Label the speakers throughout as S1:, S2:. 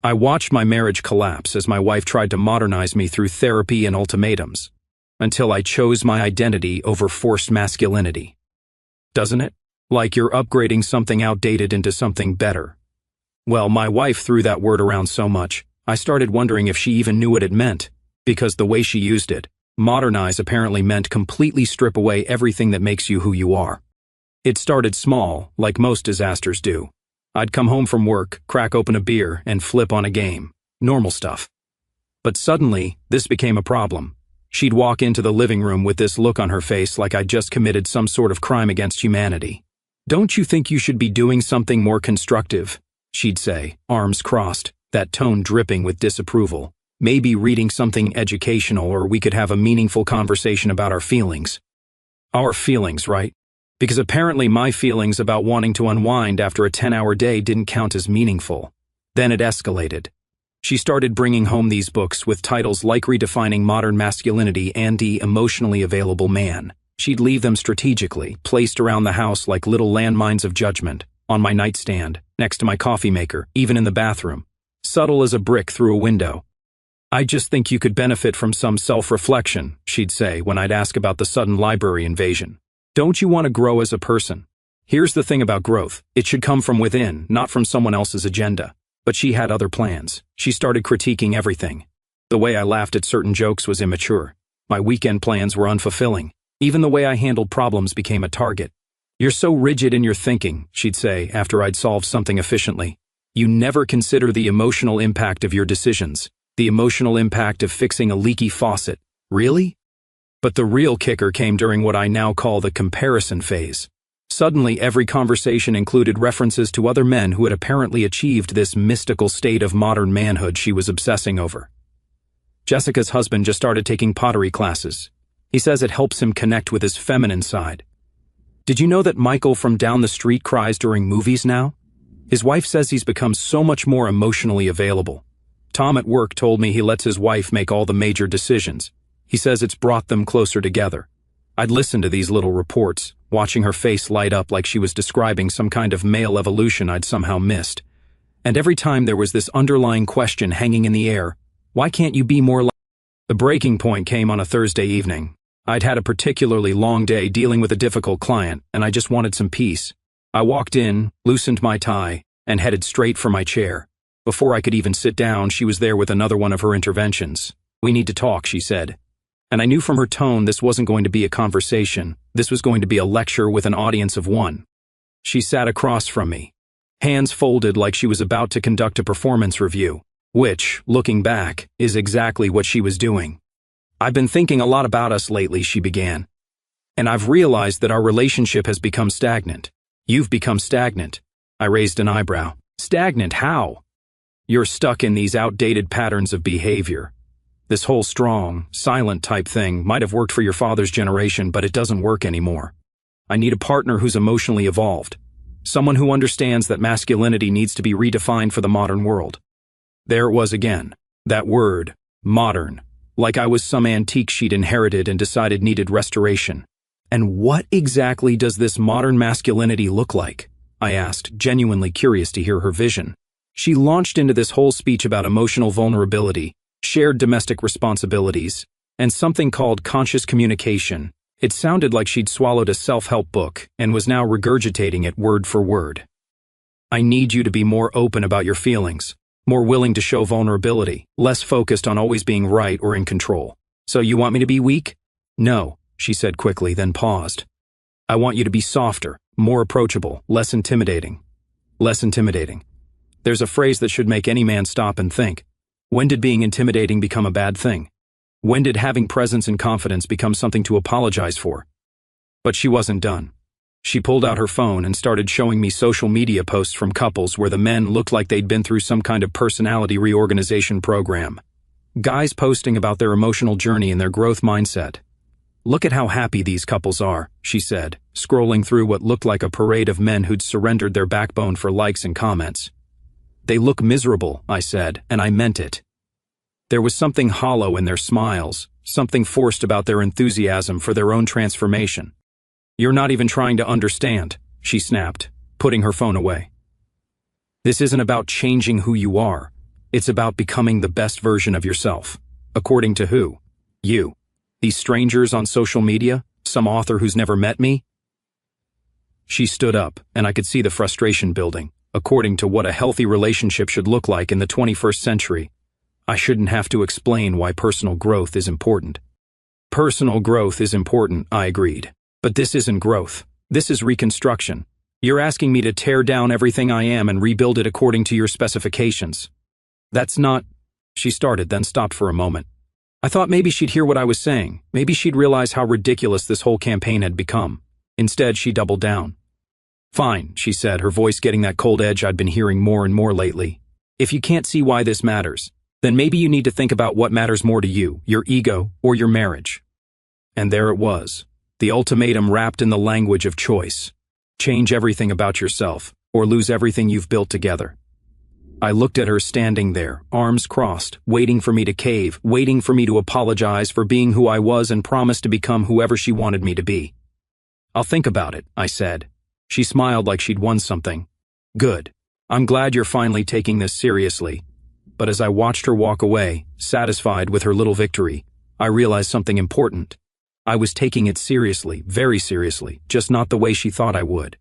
S1: I watched my marriage collapse as my wife tried to modernize me through therapy and ultimatums, until I chose my identity over forced masculinity. Doesn't it? Like you're upgrading something outdated into something better. Well, my wife threw that word around so much, I started wondering if she even knew what it meant, because the way she used it, modernize apparently meant completely strip away everything that makes you who you are. It started small, like most disasters do. I'd come home from work, crack open a beer, and flip on a game. Normal stuff. But suddenly, this became a problem. She'd walk into the living room with this look on her face like I'd just committed some sort of crime against humanity. "Don't you think you should be doing something more constructive?" she'd say, arms crossed, that tone dripping with disapproval. "Maybe reading something educational, or we could have a meaningful conversation about our feelings." Our feelings, right? Because apparently my feelings about wanting to unwind after a 10-hour day didn't count as meaningful. Then it escalated. She started bringing home these books with titles like Redefining Modern Masculinity and The Emotionally Available Man. She'd leave them strategically, placed around the house like little landmines of judgment, on my nightstand, next to my coffee maker, even in the bathroom, subtle as a brick through a window. "I just think you could benefit from some self-reflection," she'd say when I'd ask about the sudden library invasion. "Don't you want to grow as a person? Here's the thing about growth. It should come from within, not from someone else's agenda." But she had other plans. She started critiquing everything. The way I laughed at certain jokes was immature. My weekend plans were unfulfilling. Even the way I handled problems became a target. "You're so rigid in your thinking," she'd say after I'd solved something efficiently. "You never consider the emotional impact of your decisions, the emotional impact of fixing a leaky faucet." Really? But the real kicker came during what I now call the comparison phase. Suddenly, every conversation included references to other men who had apparently achieved this mystical state of modern manhood she was obsessing over. Jessica's husband just started taking pottery classes. He says it helps him connect with his feminine side. "Did you know that Michael from down the street cries during movies now?" His wife says he's become so much more emotionally available. Tom at work told me he lets his wife make all the major decisions. He says it's brought them closer together. I'd listen to these little reports, watching her face light up like she was describing some kind of male evolution I'd somehow missed. And every time there was this underlying question hanging in the air: why can't you be more like... The breaking point came on a Thursday evening. I'd had a particularly long day dealing with a difficult client, and I just wanted some peace. I walked in, loosened my tie, and headed straight for my chair. Before I could even sit down, she was there with another one of her interventions. "We need to talk," she said. And I knew from her tone this wasn't going to be a conversation. This was going to be a lecture with an audience of one. She sat across from me, hands folded like she was about to conduct a performance review, which, looking back, is exactly what she was doing. "I've been thinking a lot about us lately," she began. "And I've realized that our relationship has become stagnant." "You've become stagnant." I raised an eyebrow. "Stagnant how?" "You're stuck in these outdated patterns of behavior. This whole strong, silent type thing might have worked for your father's generation, but it doesn't work anymore. I need a partner who's emotionally evolved. Someone who understands that masculinity needs to be redefined for the modern world." There it was again. That word, modern. Like I was some antique she'd inherited and decided needed restoration. "And what exactly does this modern masculinity look like?" I asked, genuinely curious to hear her vision. She launched into this whole speech about emotional vulnerability, shared domestic responsibilities, and something called conscious communication. It sounded like she'd swallowed a self-help book and was now regurgitating it word for word. "I need you to be more open about your feelings, more willing to show vulnerability, less focused on always being right or in control." "So you want me to be weak?" "No," she said quickly, then paused. "I want you to be softer, more approachable, less intimidating." Less intimidating. There's a phrase that should make any man stop and think. When did being intimidating become a bad thing? When did having presence and confidence become something to apologize for? But she wasn't done. She pulled out her phone and started showing me social media posts from couples where the men looked like they'd been through some kind of personality reorganization program. Guys posting about their emotional journey and their growth mindset. "Look at how happy these couples are," she said, scrolling through what looked like a parade of men who'd surrendered their backbone for likes and comments. "They look miserable," I said, and I meant it. There was something hollow in their smiles, something forced about their enthusiasm for their own transformation. "You're not even trying to understand," she snapped, putting her phone away. "This isn't about changing who you are. It's about becoming the best version of yourself. According to who? You. These strangers on social media? Some author who's never met me? She stood up, and I could see the frustration building. According to what a healthy relationship should look like in the 21st century, I shouldn't have to explain why personal growth is important. Personal growth is important, I agreed. But this isn't growth. This is reconstruction. You're asking me to tear down everything I am and rebuild it according to your specifications. That's not... She started, then stopped for a moment. I thought maybe she'd hear what I was saying. Maybe she'd realize how ridiculous this whole campaign had become. Instead, she doubled down. Fine, she said, her voice getting that cold edge I'd been hearing more and more lately. If you can't see why this matters, then maybe you need to think about what matters more to you, your ego or your marriage. And there it was, the ultimatum wrapped in the language of choice. Change everything about yourself, or lose everything you've built together. I looked at her standing there, arms crossed, waiting for me to cave, waiting for me to apologize for being who I was and promise to become whoever she wanted me to be. I'll think about it, I said. She smiled like she'd won something. Good. I'm glad you're finally taking this seriously. But as I watched her walk away, satisfied with her little victory, I realized something important. I was taking it seriously, very seriously, just not the way she thought I would.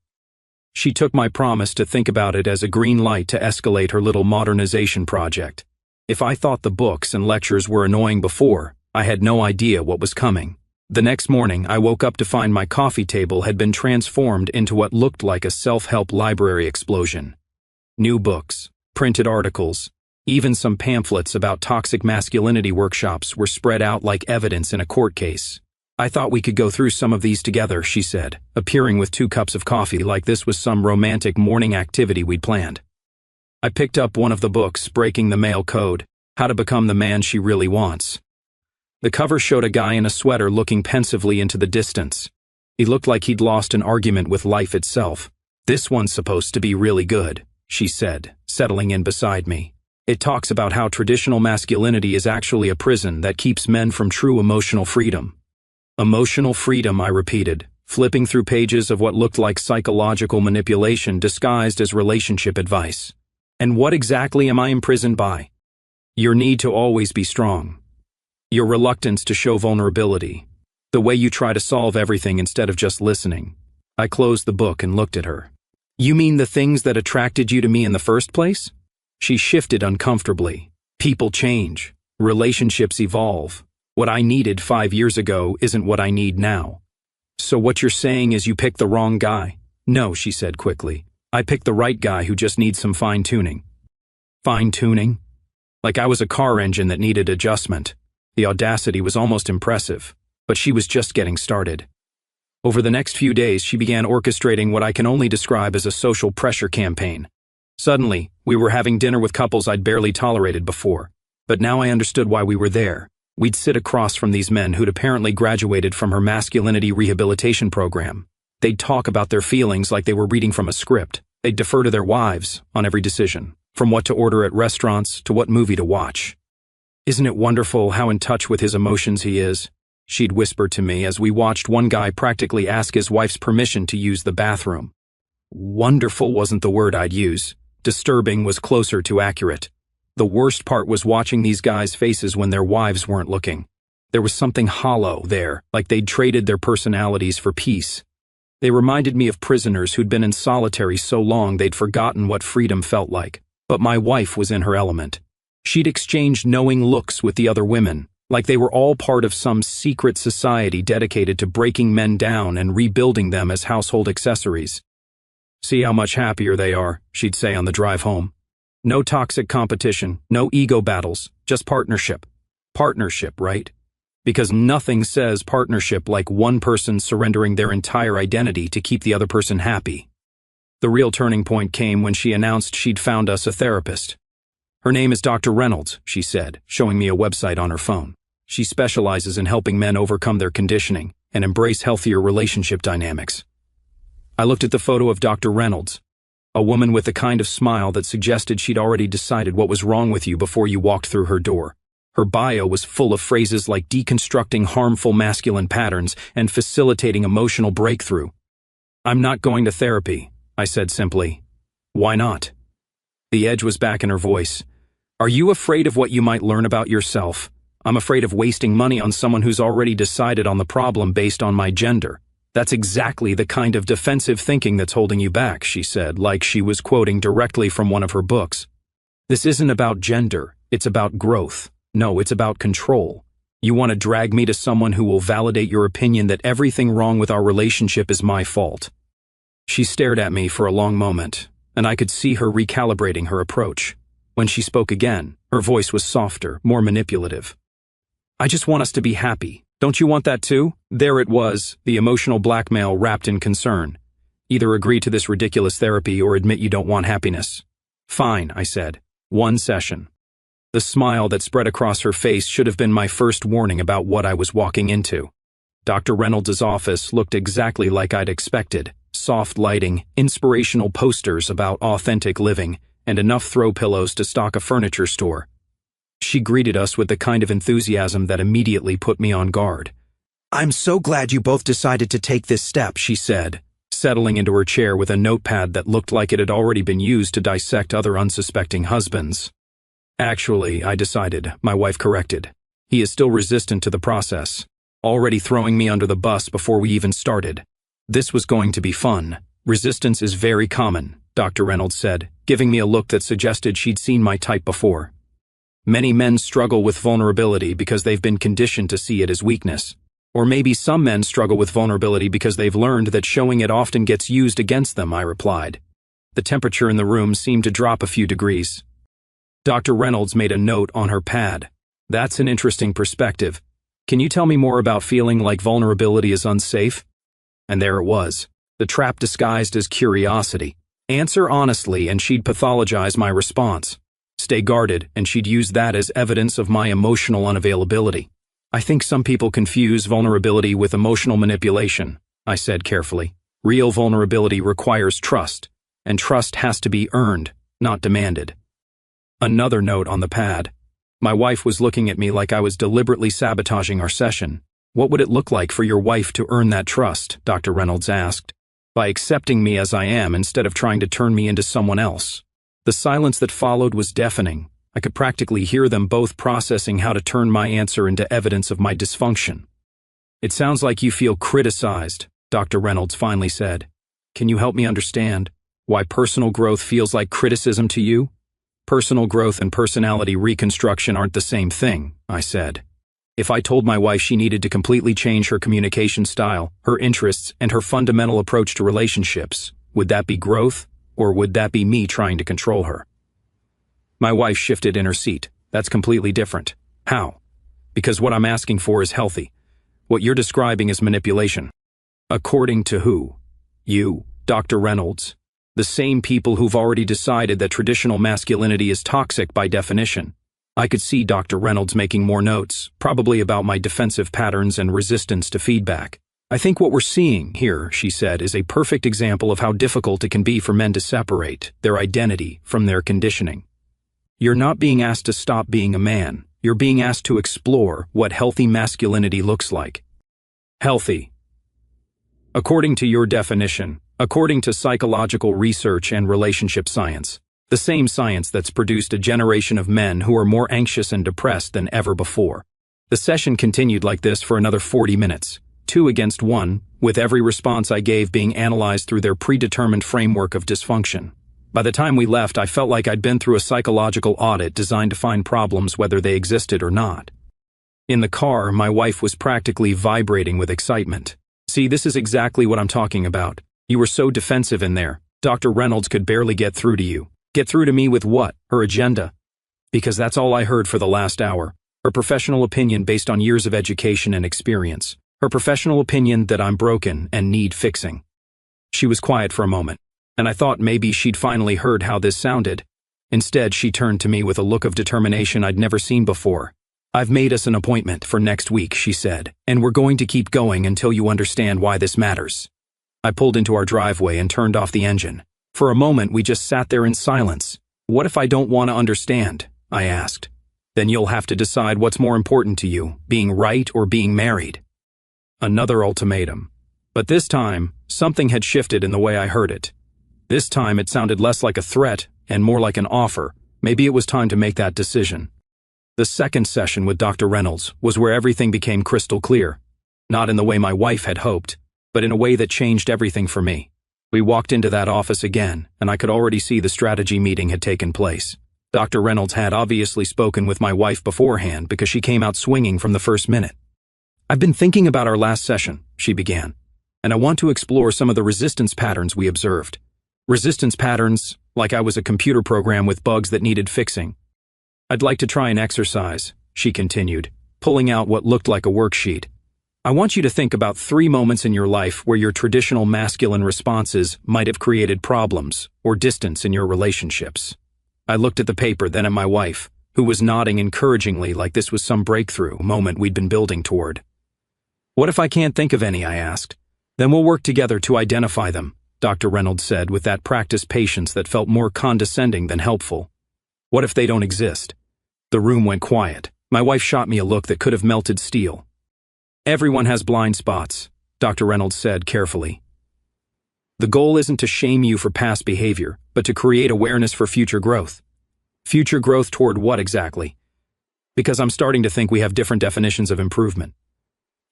S1: She took my promise to think about it as a green light to escalate her little modernization project. If I thought the books and lectures were annoying before, I had no idea what was coming. The next morning, I woke up to find my coffee table had been transformed into what looked like a self-help library explosion. New books, printed articles, even some pamphlets about toxic masculinity workshops were spread out like evidence in a court case. I thought we could go through some of these together, she said, appearing with 2 cups of coffee like this was some romantic morning activity we'd planned. I picked up one of the books, Breaking the Male Code, How to Become the Man She Really Wants. The cover showed a guy in a sweater looking pensively into the distance. He looked like he'd lost an argument with life itself. This one's supposed to be really good, she said, settling in beside me. It talks about how traditional masculinity is actually a prison that keeps men from true emotional freedom. Emotional freedom, I repeated, flipping through pages of what looked like psychological manipulation disguised as relationship advice. And what exactly am I imprisoned by? Your need to always be strong. Your reluctance to show vulnerability. The way you try to solve everything instead of just listening. I closed the book and looked at her. You mean the things that attracted you to me in the first place? She shifted uncomfortably. People change. Relationships evolve. What I needed 5 years ago isn't what I need now. So what you're saying is you picked the wrong guy? No, she said quickly. I picked the right guy who just needs some fine-tuning. Fine-tuning? Like I was a car engine that needed adjustment. The audacity was almost impressive, but she was just getting started. Over the next few days, she began orchestrating what I can only describe as a social pressure campaign. Suddenly, we were having dinner with couples I'd barely tolerated before, but now I understood why we were there. We'd sit across from these men who'd apparently graduated from her masculinity rehabilitation program. They'd talk about their feelings like they were reading from a script. They'd defer to their wives on every decision, from what to order at restaurants to what movie to watch. Isn't it wonderful how in touch with his emotions he is? She'd whisper to me as we watched one guy practically ask his wife's permission to use the bathroom. Wonderful wasn't the word I'd use. Disturbing was closer to accurate. The worst part was watching these guys' faces when their wives weren't looking. There was something hollow there, like they'd traded their personalities for peace. They reminded me of prisoners who'd been in solitary so long they'd forgotten what freedom felt like. But my wife was in her element. She'd exchanged knowing looks with the other women, like they were all part of some secret society dedicated to breaking men down and rebuilding them as household accessories. See how much happier they are, she'd say on the drive home. No toxic competition, no ego battles, just partnership. Partnership, right? Because nothing says partnership like one person surrendering their entire identity to keep the other person happy. The real turning point came when she announced she'd found us a therapist. Her name is Dr. Reynolds, she said, showing me a website on her phone. She specializes in helping men overcome their conditioning and embrace healthier relationship dynamics. I looked at the photo of Dr. Reynolds, a woman with the kind of smile that suggested she'd already decided what was wrong with you before you walked through her door. Her bio was full of phrases like deconstructing harmful masculine patterns and facilitating emotional breakthrough. I'm not going to therapy, I said simply. Why not? The edge was back in her voice. Are you afraid of what you might learn about yourself? I'm afraid of wasting money on someone who's already decided on the problem based on my gender. That's exactly the kind of defensive thinking that's holding you back, she said, like she was quoting directly from one of her books. This isn't about gender, it's about growth. No, it's about control. You want to drag me to someone who will validate your opinion that everything wrong with our relationship is my fault. She stared at me for a long moment, and I could see her recalibrating her approach. When she spoke again, her voice was softer, more manipulative. I just want us to be happy. Don't you want that too? There it was, the emotional blackmail wrapped in concern. Either agree to this ridiculous therapy or admit you don't want happiness. Fine, I said. 1 session. The smile that spread across her face should have been my first warning about what I was walking into. Dr. Reynolds' office looked exactly like I'd expected. Soft lighting, inspirational posters about authentic living, and enough throw pillows to stock a furniture store. She greeted us with the kind of enthusiasm that immediately put me on guard. I'm so glad you both decided to take this step, she said, settling into her chair with a notepad that looked like it had already been used to dissect other unsuspecting husbands. Actually, I decided, my wife corrected. He is still resistant to the process, already throwing me under the bus before we even started. This was going to be fun. Resistance is very common, Dr. Reynolds said, giving me a look that suggested she'd seen my type before. Many men struggle with vulnerability because they've been conditioned to see it as weakness. Or maybe some men struggle with vulnerability because they've learned that showing it often gets used against them, I replied. The temperature in the room seemed to drop a few degrees. Dr. Reynolds made a note on her pad. That's an interesting perspective. Can you tell me more about feeling like vulnerability is unsafe? And there it was, the trap disguised as curiosity. Answer honestly and she'd pathologize my response. Stay guarded and she'd use that as evidence of my emotional unavailability. I think some people confuse vulnerability with emotional manipulation, I said carefully. Real vulnerability requires trust, and trust has to be earned, not demanded. Another note on the pad. My wife was looking at me like I was deliberately sabotaging our session. What would it look like for your wife to earn that trust? Dr. Reynolds asked. By accepting me as I am instead of trying to turn me into someone else. The silence that followed was deafening. I could practically hear them both processing how to turn my answer into evidence of my dysfunction. It sounds like you feel criticized, Dr. Reynolds finally said. Can you help me understand why personal growth feels like criticism to you? Personal growth and personality reconstruction aren't the same thing, I said. If I told my wife she needed to completely change her communication style, her interests, and her fundamental approach to relationships, would that be growth, or would that be me trying to control her? My wife shifted in her seat. That's completely different. How? Because what I'm asking for is healthy. What you're describing is manipulation. According to who? You, Dr. Reynolds. The same people who've already decided that traditional masculinity is toxic by definition. I could see Dr. Reynolds making more notes, probably about my defensive patterns and resistance to feedback. I think what we're seeing here, she said, is a perfect example of how difficult it can be for men to separate their identity from their conditioning. You're not being asked to stop being a man. You're being asked to explore what healthy masculinity looks like. Healthy. According to your definition, according to psychological research and relationship science, the same science that's produced a generation of men who are more anxious and depressed than ever before. The session continued like this for another 40 minutes, 2 against 1, with every response I gave being analyzed through their predetermined framework of dysfunction. By the time we left, I felt like I'd been through a psychological audit designed to find problems whether they existed or not. In the car, my wife was practically vibrating with excitement. See, this is exactly what I'm talking about. You were so defensive in there. Dr. Reynolds could barely get through to you. Get through to me with what? Her agenda? Because that's all I heard for the last hour. Her professional opinion based on years of education and experience. Her professional opinion that I'm broken and need fixing. She was quiet for a moment, and I thought maybe she'd finally heard how this sounded. Instead, she turned to me with a look of determination I'd never seen before. I've made us an appointment for next week, she said, and we're going to keep going until you understand why this matters. I pulled into our driveway and turned off the engine. For a moment, we just sat there in silence. What if I don't want to understand? I asked. Then you'll have to decide what's more important to you, being right or being married. Another ultimatum. But this time, something had shifted in the way I heard it. This time it sounded less like a threat and more like an offer, Maybe it was time to make that decision. The second session with Dr. Reynolds was where everything became crystal clear. Not in the way my wife had hoped, but in a way that changed everything for me. We walked into that office again, and I could already see the strategy meeting had taken place. Dr. Reynolds had obviously spoken with my wife beforehand because she came out swinging from the first minute. "I've been thinking about our last session," she began, "and I want to explore some of the resistance patterns we observed. Resistance patterns, like I was a computer program with bugs that needed fixing. I'd like to try an exercise," she continued, pulling out what looked like a worksheet. "I want you to think about 3 moments in your life where your traditional masculine responses might have created problems or distance in your relationships." I looked at the paper, then at my wife, who was nodding encouragingly like this was some breakthrough moment we'd been building toward. "What if I can't think of any?" I asked. "Then we'll work together to identify them," Dr. Reynolds said with that practiced patience that felt more condescending than helpful. "What if they don't exist?" The room went quiet. My wife shot me a look that could have melted steel. "Everyone has blind spots," Dr. Reynolds said carefully. "The goal isn't to shame you for past behavior, but to create awareness for future growth." Future growth toward what exactly? Because I'm starting to think we have different definitions of improvement.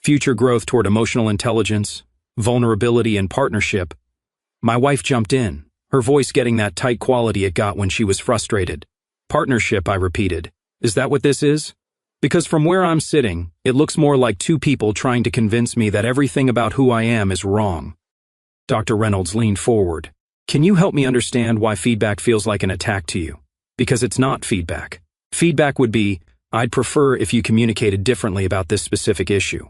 S1: Future growth toward emotional intelligence, vulnerability, and partnership. My wife jumped in, her voice getting that tight quality it got when she was frustrated. "Partnership," I repeated. "Is that what this is?" Because from where I'm sitting, it looks more like 2 people trying to convince me that everything about who I am is wrong. Dr. Reynolds leaned forward. "Can you help me understand why feedback feels like an attack to you? Because it's not feedback. Feedback would be, I'd prefer if you communicated differently about this specific issue.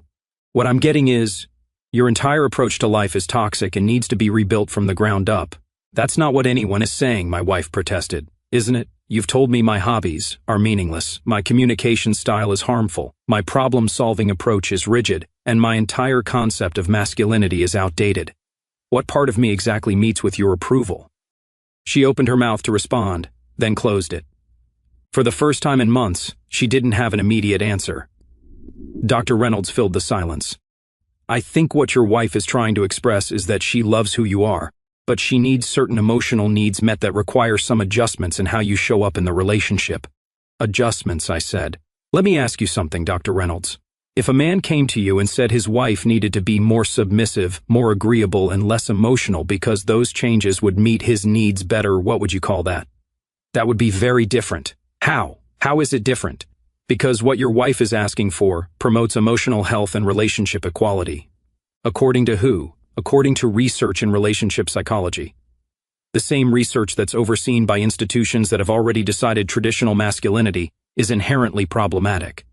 S1: What I'm getting is, your entire approach to life is toxic and needs to be rebuilt from the ground up." "That's not what anyone is saying," my wife protested. "Isn't it? You've told me my hobbies are meaningless, my communication style is harmful, my problem-solving approach is rigid, and my entire concept of masculinity is outdated. What part of me exactly meets with your approval?" She opened her mouth to respond, then closed it. For the first time in months, she didn't have an immediate answer. Dr. Reynolds filled the silence. "I think what your wife is trying to express is that she loves who you are, but she needs certain emotional needs met that require some adjustments in how you show up in the relationship." "Adjustments," I said. "Let me ask you something, Dr. Reynolds. If a man came to you and said his wife needed to be more submissive, more agreeable, and less emotional because those changes would meet his needs better, what would you call that?" "That would be very different." "How? How is it different?" "Because what your wife is asking for promotes emotional health and relationship equality." "According to who?" "According to research in relationship psychology. The same research that's overseen by institutions that have already decided traditional masculinity is inherently problematic."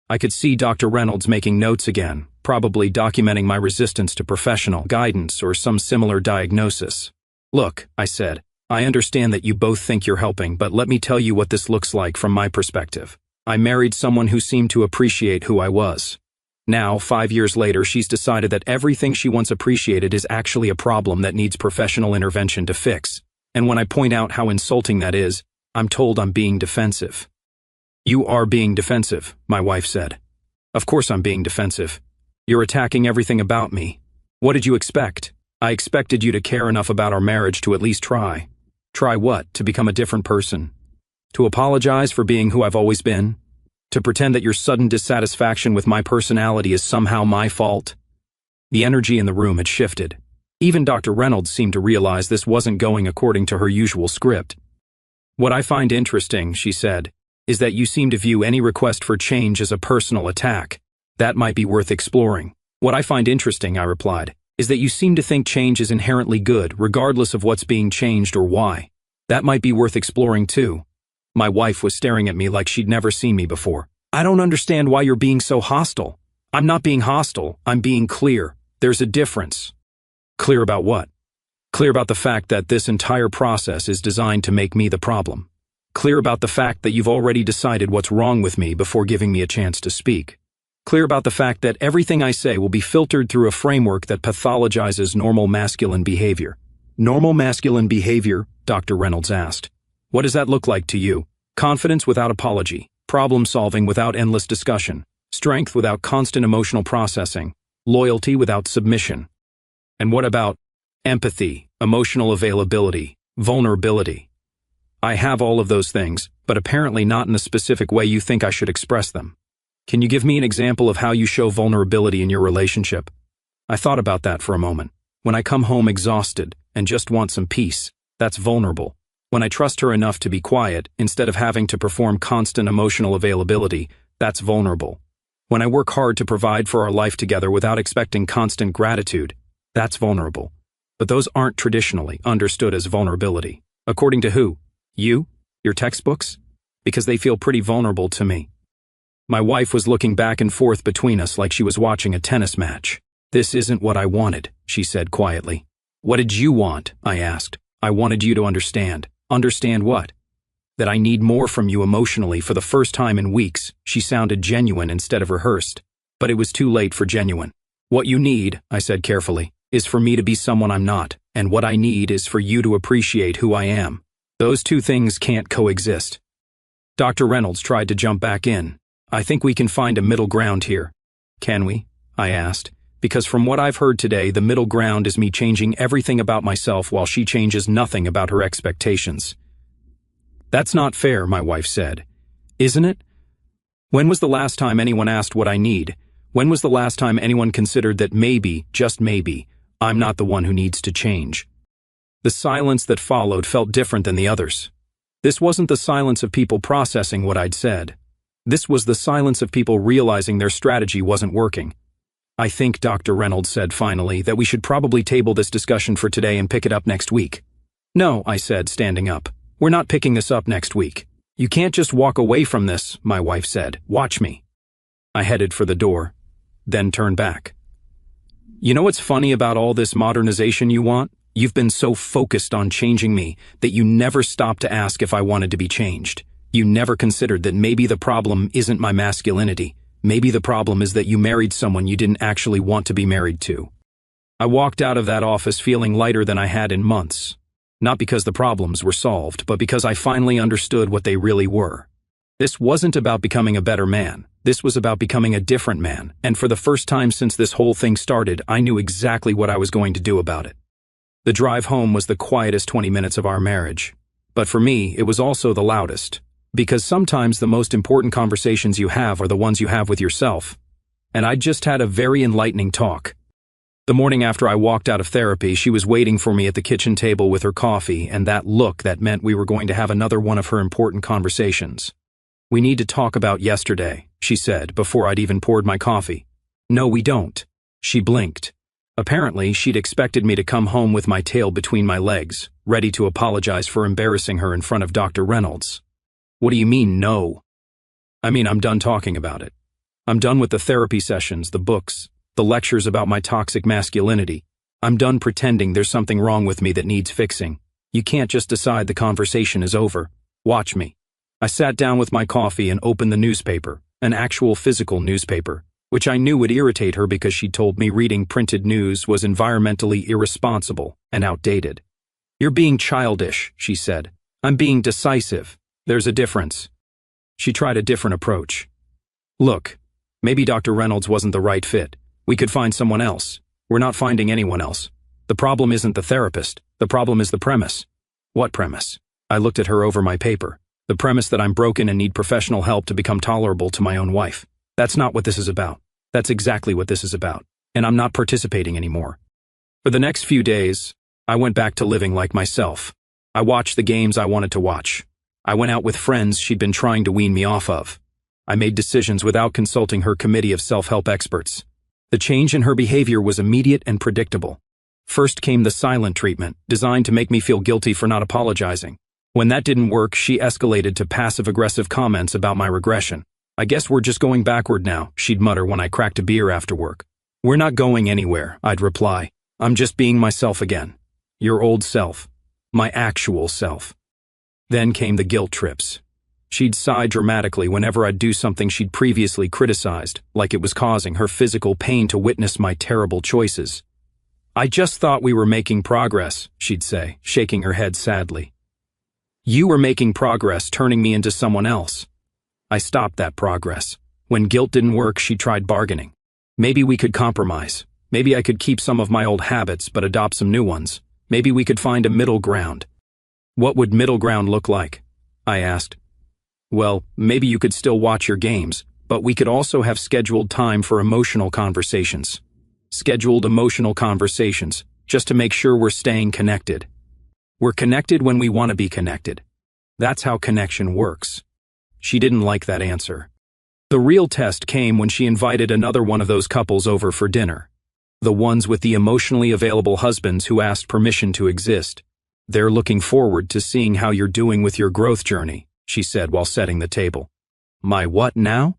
S1: I could see Dr. Reynolds making notes again, probably documenting my resistance to professional guidance or some similar diagnosis. "Look," I said, "I understand that you both think you're helping, but let me tell you what this looks like from my perspective. I married someone who seemed to appreciate who I was. Now, 5 years later, she's decided that everything she once appreciated is actually a problem that needs professional intervention to fix. And when I point out how insulting that is, I'm told I'm being defensive." "You are being defensive," my wife said. "Of course I'm being defensive. You're attacking everything about me. What did you expect? I expected you to care enough about our marriage to at least try." "Try what? To become a different person? To apologize for being who I've always been? To pretend that your sudden dissatisfaction with my personality is somehow my fault?" The energy in the room had shifted. Even Dr. Reynolds seemed to realize this wasn't going according to her usual script. "What I find interesting," she said, "is that you seem to view any request for change as a personal attack. That might be worth exploring." "What I find interesting," I replied, "is that you seem to think change is inherently good, regardless of what's being changed or why. That might be worth exploring too." My wife was staring at me like she'd never seen me before. "I don't understand why you're being so hostile." "I'm not being hostile, I'm being clear. There's a difference." "Clear about what?" "Clear about the fact that this entire process is designed to make me the problem. Clear about the fact that you've already decided what's wrong with me before giving me a chance to speak. Clear about the fact that everything I say will be filtered through a framework that pathologizes normal masculine behavior." "Normal masculine behavior?" Dr. Reynolds asked. "What does that look like to you? Confidence without apology, problem-solving without endless discussion, strength without constant emotional processing, loyalty without submission. And what about empathy, emotional availability, vulnerability?" I have all of those things, but apparently not in the specific way you think I should express them. Can you give me an example of how you show vulnerability in your relationship? I thought about that for a moment. When I come home exhausted and just want some peace, that's vulnerable. When I trust her enough to be quiet, instead of having to perform constant emotional availability, that's vulnerable. When I work hard to provide for our life together without expecting constant gratitude, that's vulnerable. But those aren't traditionally understood as vulnerability. According to who? You? Your textbooks? Because they feel pretty vulnerable to me. My wife was looking back and forth between us like she was watching a tennis match. This isn't what I wanted, she said quietly. What did you want? I asked. I wanted you to understand. Understand what? That I need more from you emotionally for the first time in weeks. She sounded genuine instead of rehearsed. But it was too late for genuine. What you need, I said carefully, is for me to be someone I'm not, and what I need is for you to appreciate who I am. Those two things can't coexist. Dr. Reynolds tried to jump back in. I think we can find a middle ground here. Can we? I asked. Because from what I've heard today, the middle ground is me changing everything about myself while she changes nothing about her expectations. That's not fair, my wife said. Isn't it? When was the last time anyone asked what I need? When was the last time anyone considered that maybe, just maybe, I'm not the one who needs to change? The silence that followed felt different than the others. This wasn't the silence of people processing what I'd said. This was the silence of people realizing their strategy wasn't working. I think, Dr. Reynolds said finally, that we should probably table this discussion for today and pick it up next week. No, I said, standing up. We're not picking this up next week. You can't just walk away from this, my wife said. Watch me. I headed for the door, then turned back. You know what's funny about all this modernization you want? You've been so focused on changing me that you never stopped to ask if I wanted to be changed. You never considered that maybe the problem isn't my masculinity. Maybe the problem is that you married someone you didn't actually want to be married to. I walked out of that office feeling lighter than I had in months. Not because the problems were solved, but because I finally understood what they really were. This wasn't about becoming a better man. This was about becoming a different man, and for the first time since this whole thing started, I knew exactly what I was going to do about it. The drive home was the quietest 20 minutes of our marriage. But for me, it was also the loudest. Because sometimes the most important conversations you have are the ones you have with yourself. And I'd just had a very enlightening talk. The morning after I walked out of therapy, she was waiting for me at the kitchen table with her coffee and that look that meant we were going to have another one of her important conversations. We need to talk about yesterday, she said before I'd even poured my coffee. No, we don't. She blinked. Apparently, she'd expected me to come home with my tail between my legs, ready to apologize for embarrassing her in front of Dr. Reynolds. What do you mean, no? I mean, I'm done talking about it. I'm done with the therapy sessions, the books, the lectures about my toxic masculinity. I'm done pretending there's something wrong with me that needs fixing. You can't just decide the conversation is over. Watch me. I sat down with my coffee and opened the newspaper, an actual physical newspaper, which I knew would irritate her because she'd told me reading printed news was environmentally irresponsible and outdated. You're being childish, she said. I'm being decisive. There's a difference. She tried a different approach. Look, maybe Dr. Reynolds wasn't the right fit. We could find someone else. We're not finding anyone else. The problem isn't the therapist. The problem is the premise. What premise? I looked at her over my paper. The premise that I'm broken and need professional help to become tolerable to my own wife. That's not what this is about. That's exactly what this is about. And I'm not participating anymore. For the next few days, I went back to living like myself. I watched the games I wanted to watch. I went out with friends she'd been trying to wean me off of. I made decisions without consulting her committee of self-help experts. The change in her behavior was immediate and predictable. First came the silent treatment, designed to make me feel guilty for not apologizing. When that didn't work, she escalated to passive-aggressive comments about my regression. I guess we're just going backward now, she'd mutter when I cracked a beer after work. We're not going anywhere, I'd reply. I'm just being myself again. Your old self. My actual self. Then came the guilt trips. She'd sigh dramatically whenever I'd do something she'd previously criticized, like it was causing her physical pain to witness my terrible choices. I just thought we were making progress, she'd say, shaking her head sadly. You were making progress, turning me into someone else. I stopped that progress. When guilt didn't work, she tried bargaining. Maybe we could compromise. Maybe I could keep some of my old habits but adopt some new ones. Maybe we could find a middle ground. What would middle ground look like? I asked. Well, maybe you could still watch your games, but we could also have scheduled time for emotional conversations. Scheduled emotional conversations, just to make sure we're staying connected. We're connected when we want to be connected. That's how connection works. She didn't like that answer. The real test came when she invited another one of those couples over for dinner. The ones with the emotionally available husbands who asked permission to exist. They're looking forward to seeing how you're doing with your growth journey, she said while setting the table. My what now?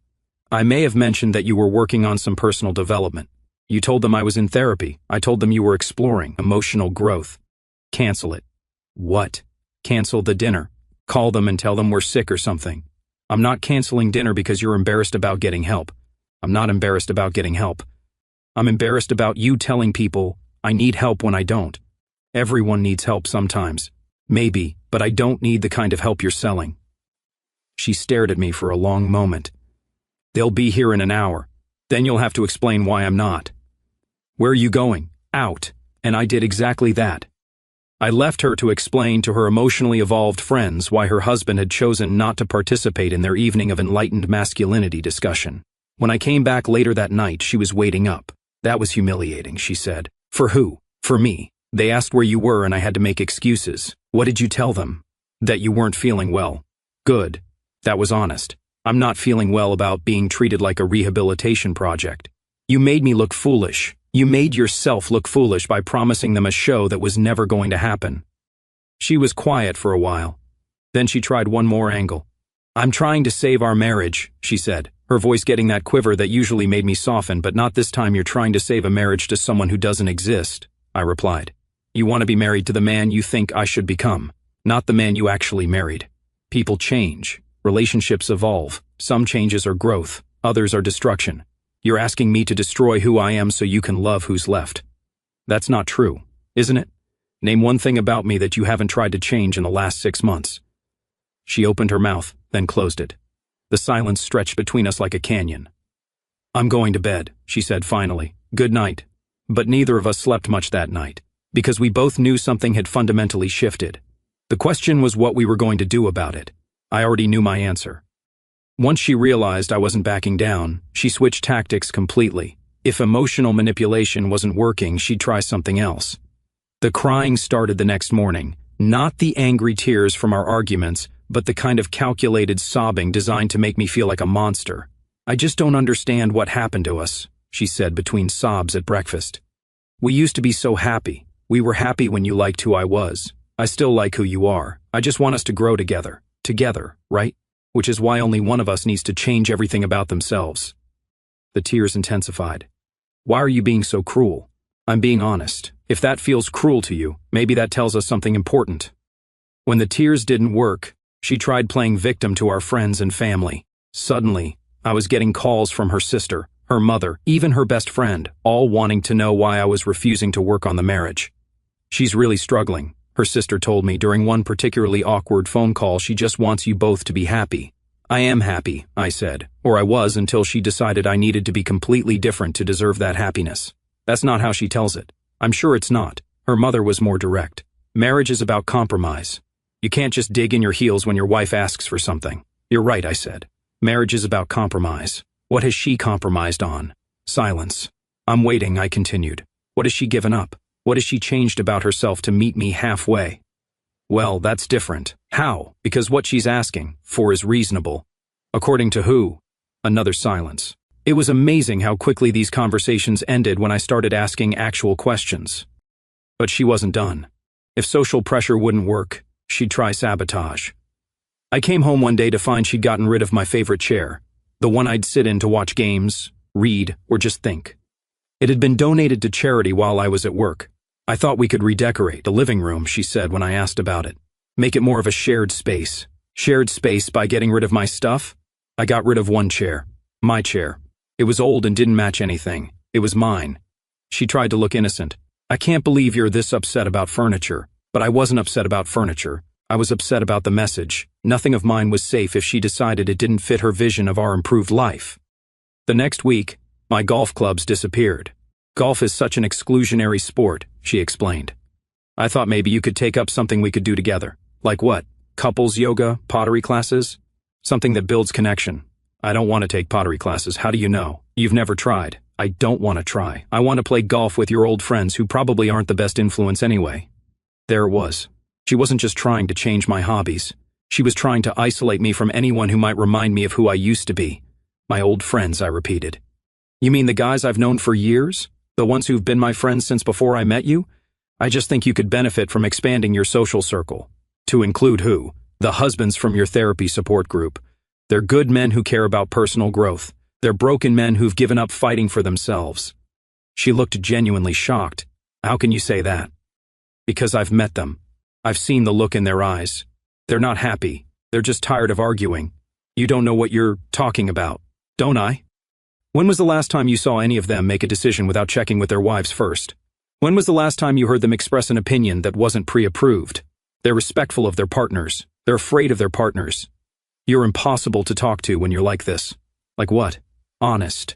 S1: I may have mentioned that you were working on some personal development. You told them I was in therapy. I told them you were exploring emotional growth. Cancel it. What? Cancel the dinner. Call them and tell them we're sick or something. I'm not canceling dinner because you're embarrassed about getting help. I'm not embarrassed about getting help. I'm embarrassed about you telling people I need help when I don't. Everyone needs help sometimes. Maybe, but I don't need the kind of help you're selling. She stared at me for a long moment. They'll be here in an hour. Then you'll have to explain why I'm not. Where are you going? Out. And I did exactly that. I left her to explain to her emotionally evolved friends why her husband had chosen not to participate in their evening of enlightened masculinity discussion. When I came back later that night, she was waiting up. That was humiliating, she said. For who? For me. They asked where you were and I had to make excuses. What did you tell them? That you weren't feeling well. Good. That was honest. I'm not feeling well about being treated like a rehabilitation project. You made me look foolish. You made yourself look foolish by promising them a show that was never going to happen. She was quiet for a while. Then she tried one more angle. I'm trying to save our marriage, she said, her voice getting that quiver that usually made me soften, but not this time. You're trying to save a marriage to someone who doesn't exist, I replied. You want to be married to the man you think I should become, not the man you actually married. People change. Relationships evolve. Some changes are growth, others are destruction. You're asking me to destroy who I am so you can love who's left. That's not true, isn't it? Name one thing about me that you haven't tried to change in the last 6 months. She opened her mouth, then closed it. The silence stretched between us like a canyon. I'm going to bed, she said finally. Good night. But neither of us slept much that night, because we both knew something had fundamentally shifted. The question was what we were going to do about it. I already knew my answer. Once she realized I wasn't backing down, she switched tactics completely. If emotional manipulation wasn't working, she'd try something else. The crying started the next morning, not the angry tears from our arguments, but the kind of calculated sobbing designed to make me feel like a monster. I just don't understand what happened to us, she said between sobs at breakfast. We used to be so happy. We were happy when you liked who I was. I still like who you are. I just want us to grow together. Together, right? Which is why only one of us needs to change everything about themselves. The tears intensified. Why are you being so cruel? I'm being honest. If that feels cruel to you, maybe that tells us something important. When the tears didn't work, she tried playing victim to our friends and family. Suddenly, I was getting calls from her sister, her mother, even her best friend, all wanting to know why I was refusing to work on the marriage. She's really struggling, her sister told me during one particularly awkward phone call. She just wants you both to be happy. I am happy, I said, or I was until she decided I needed to be completely different to deserve that happiness. That's not how she tells it. I'm sure it's not. Her mother was more direct. Marriage is about compromise. You can't just dig in your heels when your wife asks for something. You're right, I said. Marriage is about compromise. What has she compromised on? Silence. I'm waiting, I continued. What has she given up? What has she changed about herself to meet me halfway? Well, that's different. How? Because what she's asking for is reasonable. According to who? Another silence. It was amazing how quickly these conversations ended when I started asking actual questions. But she wasn't done. If social pressure wouldn't work, she'd try sabotage. I came home one day to find she'd gotten rid of my favorite chair, the one I'd sit in to watch games, read, or just think. It had been donated to charity while I was at work. I thought we could redecorate the living room, she said when I asked about it. Make it more of a shared space. Shared space by getting rid of my stuff? I got rid of one chair. My chair. It was old and didn't match anything. It was mine. She tried to look innocent. I can't believe you're this upset about furniture. But I wasn't upset about furniture. I was upset about the message. Nothing of mine was safe if she decided it didn't fit her vision of our improved life. The next week, my golf clubs disappeared. Golf is such an exclusionary sport, she explained. I thought maybe you could take up something we could do together. Like what? Couples yoga, pottery classes? Something that builds connection. I don't want to take pottery classes. How do you know? You've never tried. I don't want to try. I want to play golf with your old friends who probably aren't the best influence anyway. There it was. She wasn't just trying to change my hobbies. She was trying to isolate me from anyone who might remind me of who I used to be. My old friends, I repeated. You mean the guys I've known for years? The ones who've been my friends since before I met you? I just think you could benefit from expanding your social circle. To include who? The husbands from your therapy support group. They're good men who care about personal growth. They're broken men who've given up fighting for themselves. She looked genuinely shocked. How can you say that? Because I've met them. I've seen the look in their eyes. They're not happy. They're just tired of arguing. You don't know what you're talking about, don't I? When was the last time you saw any of them make a decision without checking with their wives first? When was the last time you heard them express an opinion that wasn't pre-approved? They're respectful of their partners. They're afraid of their partners. You're impossible to talk to when you're like this. Like what? Honest.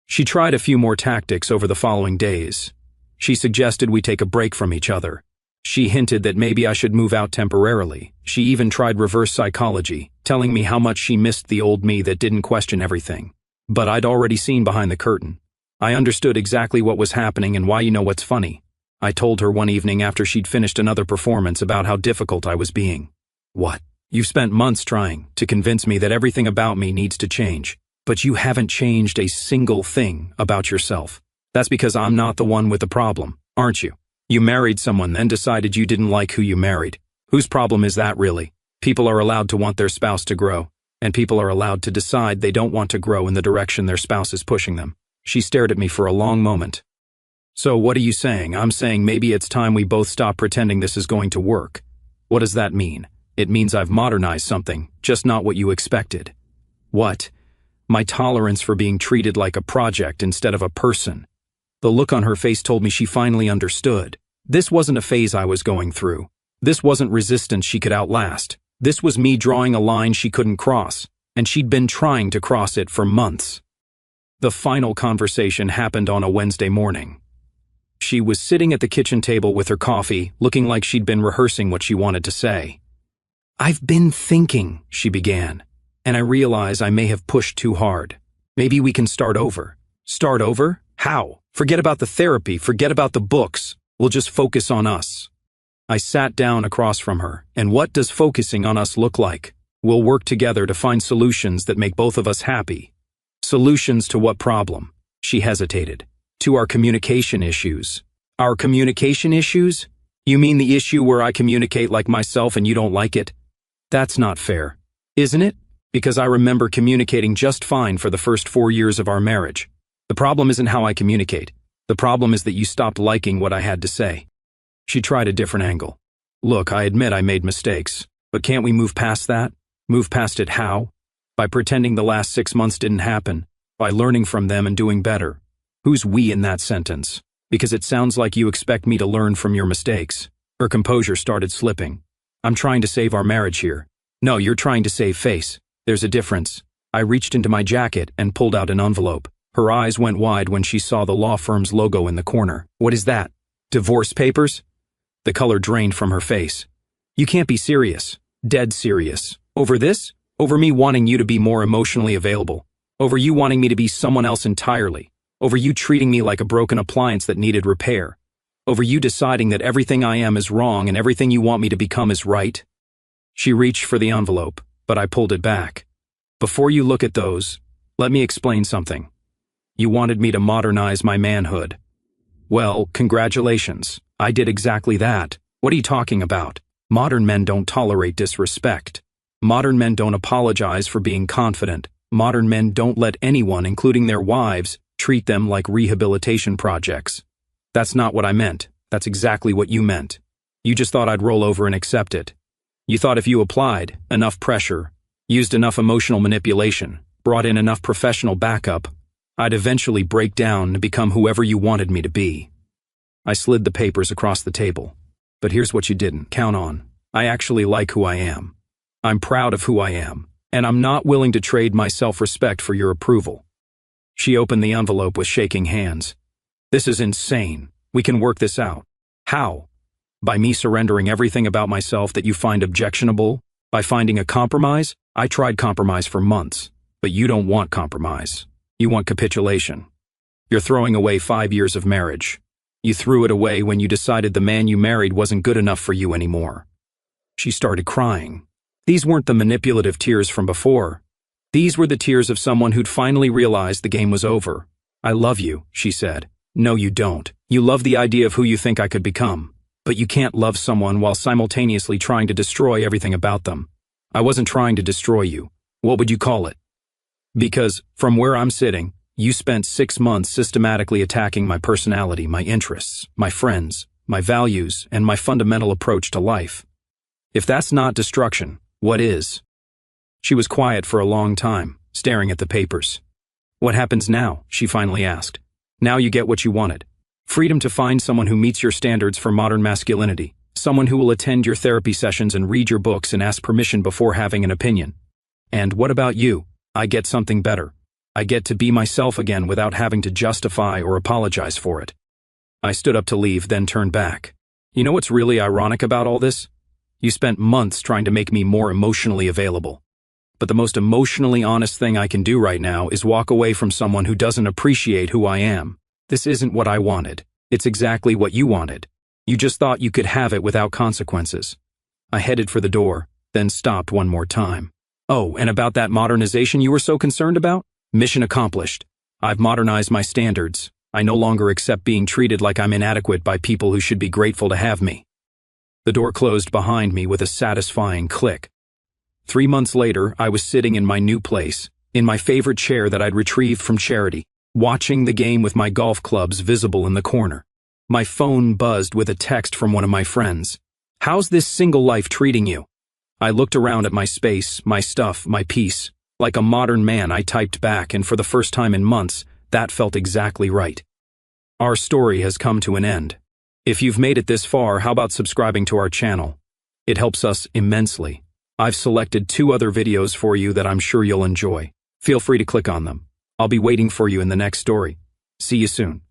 S1: She tried a few more tactics over the following days. She suggested we take a break from each other. She hinted that maybe I should move out temporarily. She even tried reverse psychology, telling me how much she missed the old me that didn't question everything. But I'd already seen behind the curtain. I understood exactly what was happening and why. You know what's funny? I told her one evening after she'd finished another performance about how difficult I was being. What? You've spent months trying to convince me that everything about me needs to change, but you haven't changed a single thing about yourself. That's because I'm not the one with the problem, aren't you? You married someone, then decided you didn't like who you married. Whose problem is that really? People are allowed to want their spouse to grow, and people are allowed to decide they don't want to grow in the direction their spouse is pushing them. She stared at me for a long moment. So what are you saying? I'm saying maybe it's time we both stop pretending this is going to work. What does that mean? It means I've modernized something, just not what you expected. What? My tolerance for being treated like a project instead of a person. The look on her face told me she finally understood. This wasn't a phase I was going through. This wasn't resistance she could outlast. This was me drawing a line she couldn't cross, and she'd been trying to cross it for months. The final conversation happened on a Wednesday morning. She was sitting at the kitchen table with her coffee, looking like she'd been rehearsing what she wanted to say. I've been thinking, she began, and I realize I may have pushed too hard. Maybe we can start over. Start over? How? Forget about the therapy, forget about the books. We'll just focus on us. I sat down across from her, and what does focusing on us look like? We'll work together to find solutions that make both of us happy. Solutions to what problem? She hesitated. To our communication issues. Our communication issues? You mean the issue where I communicate like myself and you don't like it? That's not fair, isn't it? Because I remember communicating just fine for the first 4 years of our marriage. The problem isn't how I communicate. The problem is that you stopped liking what I had to say. She tried a different angle. Look, I admit I made mistakes, but can't we move past that? Move past it how? By pretending the last 6 months didn't happen, by learning from them and doing better. Who's we in that sentence? Because it sounds like you expect me to learn from your mistakes. Her composure started slipping. I'm trying to save our marriage here. No, you're trying to save face. There's a difference. I reached into my jacket and pulled out an envelope. Her eyes went wide when she saw the law firm's logo in the corner. What is that? Divorce papers? The color drained from her face. You can't be serious. Dead serious. Over this? Over me wanting you to be more emotionally available. Over you wanting me to be someone else entirely. Over you treating me like a broken appliance that needed repair. Over you deciding that everything I am is wrong and everything you want me to become is right. She reached for the envelope, but I pulled it back. Before you look at those, let me explain something. You wanted me to modernize my manhood. Well, congratulations. I did exactly that. What are you talking about? Modern men don't tolerate disrespect. Modern men don't apologize for being confident. Modern men don't let anyone, including their wives, treat them like rehabilitation projects. That's not what I meant. That's exactly what you meant. You just thought I'd roll over and accept it. You thought if you applied enough pressure, used enough emotional manipulation, brought in enough professional backup, I'd eventually break down and become whoever you wanted me to be. I slid the papers across the table. But here's what you didn't count on. I actually like who I am. I'm proud of who I am, and I'm not willing to trade my self-respect for your approval. She opened the envelope with shaking hands. This is insane. We can work this out. How? By me surrendering everything about myself that you find objectionable? By finding a compromise? I tried compromise for months, but you don't want compromise. You want capitulation. You're throwing away 5 years of marriage. You threw it away when you decided the man you married wasn't good enough for you anymore. She started crying. These weren't the manipulative tears from before. These were the tears of someone who'd finally realized the game was over. I love you, she said. No, you don't. You love the idea of who you think I could become. But you can't love someone while simultaneously trying to destroy everything about them. I wasn't trying to destroy you. What would you call it? Because, from where I'm sitting, you spent 6 months systematically attacking my personality, my interests, my friends, my values, and my fundamental approach to life. If that's not destruction, what is? She was quiet for a long time, staring at the papers. What happens now? She finally asked. Now you get what you wanted. Freedom to find someone who meets your standards for modern masculinity. Someone who will attend your therapy sessions and read your books and ask permission before having an opinion. And what about you? I get something better. I get to be myself again without having to justify or apologize for it. I stood up to leave, then turned back. You know what's really ironic about all this? You spent months trying to make me more emotionally available. But the most emotionally honest thing I can do right now is walk away from someone who doesn't appreciate who I am. This isn't what I wanted. It's exactly what you wanted. You just thought you could have it without consequences. I headed for the door, then stopped one more time. Oh, and about that modernization you were so concerned about? Mission accomplished. I've modernized my standards. I no longer accept being treated like I'm inadequate by people who should be grateful to have me. The door closed behind me with a satisfying click. 3 months later, I was sitting in my new place, in my favorite chair that I'd retrieved from charity, watching the game with my golf clubs visible in the corner. My phone buzzed with a text from one of my friends. How's this single life treating you? I looked around at my space, my stuff, my peace. Like a modern man, I typed back, and for the first time in months, that felt exactly right. Our story has come to an end. If you've made it this far, how about subscribing to our channel? It helps us immensely. I've selected 2 other videos for you that I'm sure you'll enjoy. Feel free to click on them. I'll be waiting for you in the next story. See you soon.